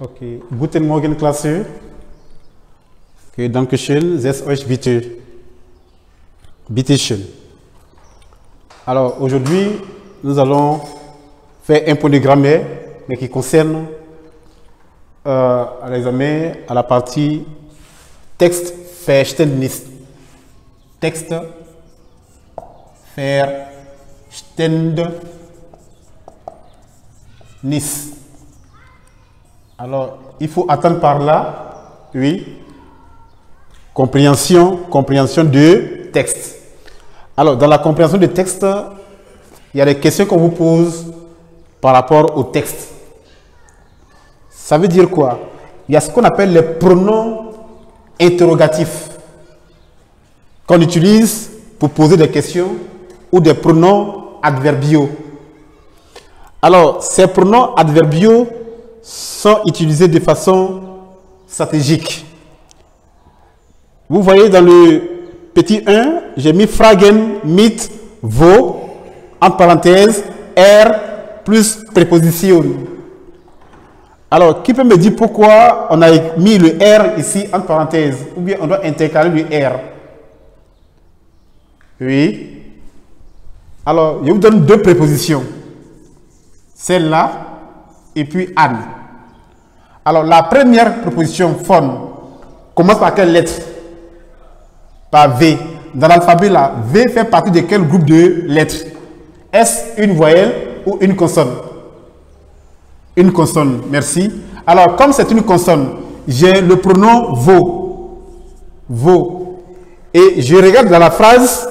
Okay, guten Morgen Klasse. Okay, danke schön. Setzt euch bitte. Bitte schön. Alors aujourd'hui, nous allons faire un point de grammaire, mais qui concerne l'examen à la partie Textverständnis. Textverständnis. Alors, il faut attendre par là, oui, compréhension de texte. Alors, dans la compréhension de texte, il y a des questions qu'on vous pose par rapport au texte. Ça veut dire quoi? Il y a ce qu'on appelle les pronoms interrogatifs qu'on utilise pour poser des questions ou des pronoms adverbiaux. Alors, ces pronoms adverbiaux sont utilisés de façon stratégique. Vous voyez dans le petit 1, j'ai mis fragen, mit, vo, entre parenthèses, R plus préposition. Alors, qui peut me dire pourquoi on a mis le R ici entre parenthèses, ou bien on doit intercaler le R? Oui. Alors, je vous donne deux prépositions. Celle-là et puis Anne. Alors, la première préposition, phone, commence par quelle lettre? Par V. Dans l'alphabet, là, V fait partie de quel groupe de lettres? Est-ce une voyelle ou une consonne? Une consonne, merci. Alors, comme c'est une consonne, j'ai le pronom vo. Vo. Et je regarde dans la phrase,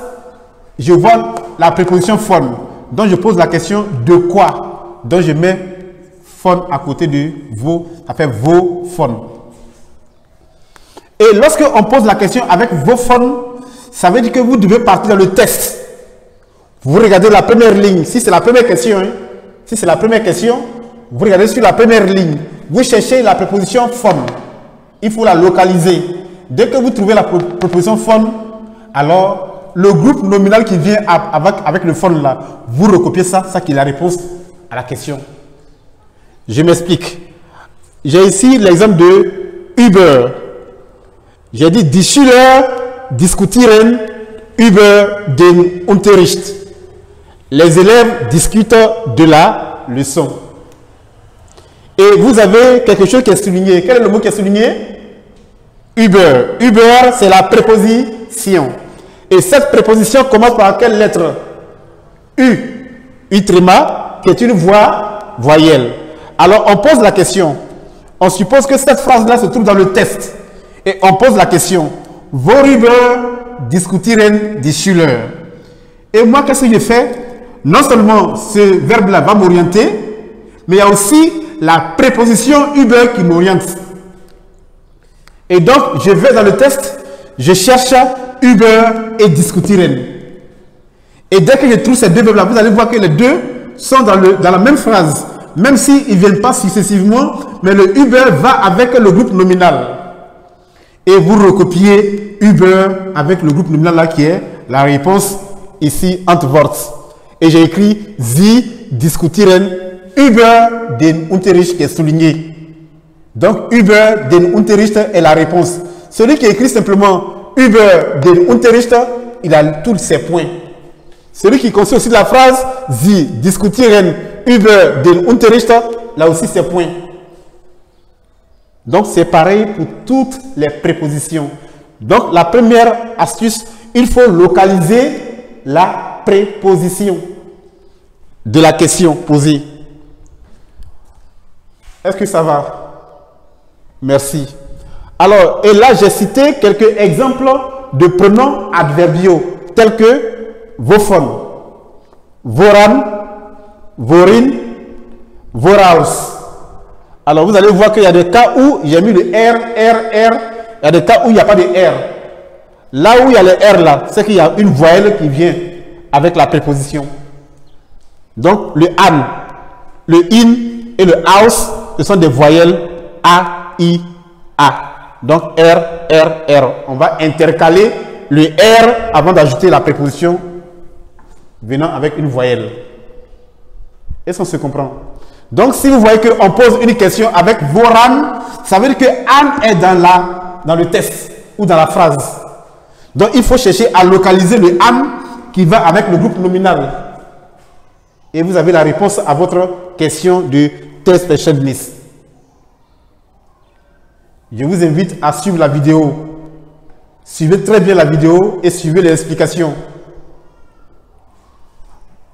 je vois la préposition phone. Donc, je pose la question de quoi? Donc, je mets phone à côté de vos, ça fait vos phone. Et lorsque on pose la question avec vos phone, ça veut dire que vous devez partir dans le texte. Vous regardez la première ligne. Si c'est la première question, hein, si c'est la première question, vous regardez sur la première ligne. Vous cherchez la préposition phone. Il faut la localiser. Dès que vous trouvez la préposition phone, alors le groupe nominal qui vient avec le phone là, vous recopiez ça, ça qui est la réponse à la question. Je m'explique. J'ai ici l'exemple de Uber. J'ai dit, die Schüler diskutieren über den Unterricht. Les élèves discutent de la leçon. Et vous avez quelque chose qui est souligné. Quel est le mot qui est souligné? Uber. Uber, c'est la préposition. Et cette préposition commence par quelle lettre? U. Utrima, qui est une voyelle. Alors, on pose la question. On suppose que cette phrase-là se trouve dans le texte. Et on pose la question. Worüber diskutieren die Schüler? Et moi, qu'est-ce que j'ai fait? Non seulement ce verbe-là va m'orienter, mais il y a aussi la préposition Uber qui m'oriente. Et donc, je vais dans le texte, je cherche Uber et diskutieren. Et dès que je trouve ces deux verbes-là, vous allez voir que les deux sont dans la même phrase. Même s'ils ne viennent pas successivement, mais le Uber va avec le groupe nominal. Et vous recopiez Uber avec le groupe nominal là qui est la réponse ici, Antwort. Et j'ai écrit Sie diskutieren über den Unterricht qui est souligné. Donc Über den Unterricht est la réponse. Celui qui écrit simplement Über den Unterricht, il a tous ses points. Celui qui construit aussi la phrase Sie diskutieren über den Unterricht, là aussi ses points. Donc c'est pareil pour toutes les prépositions. Donc la première astuce, il faut localiser la préposition de la question posée. Est-ce que ça va? Merci. Alors, et là j'ai cité quelques exemples de pronoms adverbiaux tels que vophone, voran, vorin, voraus. Alors vous allez voir qu'il y a des cas où j'ai mis le R. Il y a des cas où il n'y a pas de R. Là où il y a le R là, c'est qu'il y a une voyelle qui vient avec la préposition. Donc le an, le in et le aus, ce sont des voyelles A, I, A. Donc R. On va intercaler le R avant d'ajouter la préposition venant avec une voyelle. Est-ce qu'on se comprend? Donc, si vous voyez qu'on pose une question avec Voran, ça veut dire que Anne est dans le test ou dans la phrase. Donc, il faut chercher à localiser le Anne qui va avec le groupe nominal. Et vous avez la réponse à votre question de test Checklist. Je vous invite à suivre la vidéo. Suivez très bien la vidéo et suivez les explications.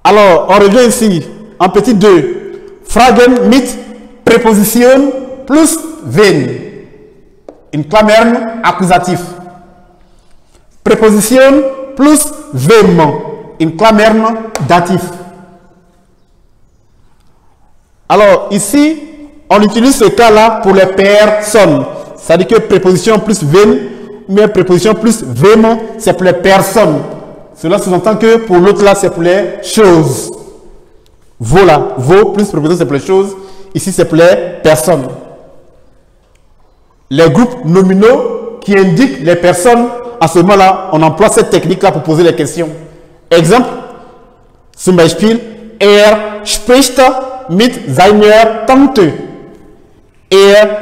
Alors, on revient ici en petit 2. Fragen mit préposition plus wen. In Klammern accusatif. Préposition plus wem. In Klammern datif. Alors, ici, on utilise ce cas-là pour les personnes. C'est-à-dire que préposition plus wen, mais préposition plus wem, c'est pour les personnes. Cela sous-entend que pour l'autre là, c'est pour les choses. Voilà, vos plus préposition, c'est pour les choses. Ici, c'est pour les personnes. Les groupes nominaux qui indiquent les personnes, à ce moment-là, on emploie cette technique-là pour poser les questions. Exemple, zum Beispiel, spricht mit seiner Tante.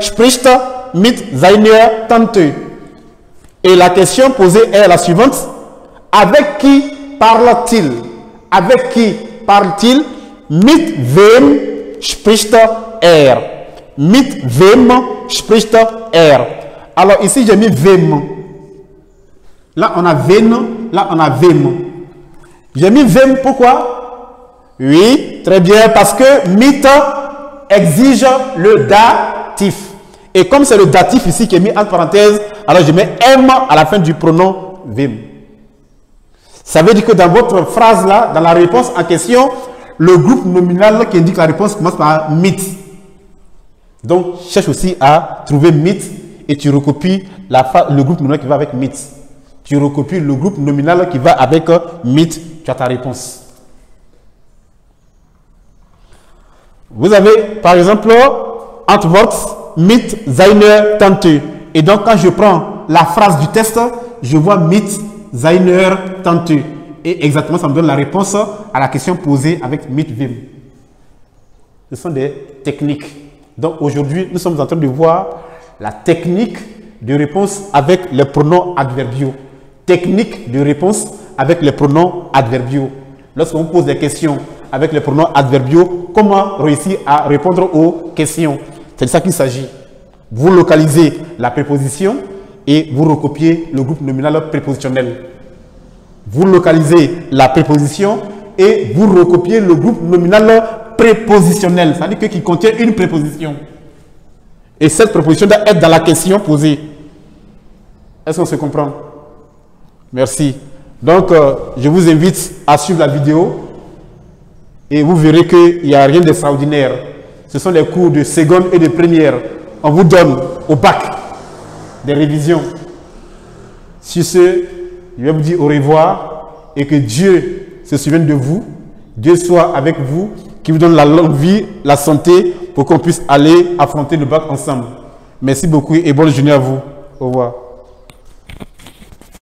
Spricht mit seiner Tante. Et la question posée est la suivante. Avec qui parle-t-il? Avec qui parle-t-il? Mit wem spricht Mit wem spricht Alors ici j'ai mis wem. Là on a wen, là on a wem. J'ai mis wem pourquoi? Oui, très bien, parce que mit exige le datif. Et comme c'est le datif ici qui est mis entre parenthèses, alors je mets M à la fin du pronom wem. Ça veut dire que dans votre phrase là, dans la réponse en question, le groupe nominal qui indique la réponse commence par mit. Donc, cherche aussi à trouver mit et tu recopies le groupe nominal qui va avec mit. Tu recopies le groupe nominal qui va avec mit, tu as ta réponse. Vous avez par exemple Antwort mit seiner Tante. Et donc, quand je prends la phrase du test, je vois mit seiner Tante. Et exactement, ça me donne la réponse à la question posée avec mit wem. Ce sont des techniques. Donc aujourd'hui, nous sommes en train de voir la technique de réponse avec les pronoms adverbiaux. Technique de réponse avec les pronoms adverbiaux. Lorsqu'on pose des questions avec les pronoms adverbiaux, comment réussir à répondre aux questions? C'est de ça qu'il s'agit. Vous localisez la préposition et vous recopiez le groupe nominal prépositionnel. Vous localisez la préposition et vous recopiez le groupe nominal prépositionnel, c'est-à-dire qui contient une préposition. Et cette préposition doit être dans la question posée. Est-ce qu'on se comprend? Merci. Donc, je vous invite à suivre la vidéo et vous verrez qu'il n'y a rien d'extraordinaire. Ce sont les cours de seconde et de première. On vous donne au bac des révisions. Sur ce, je vais vous dire au revoir et que Dieu se souvienne de vous. Dieu soit avec vous, qui vous donne la longue vie, la santé pour qu'on puisse aller affronter le bac ensemble. Merci beaucoup et bonne journée à vous. Au revoir.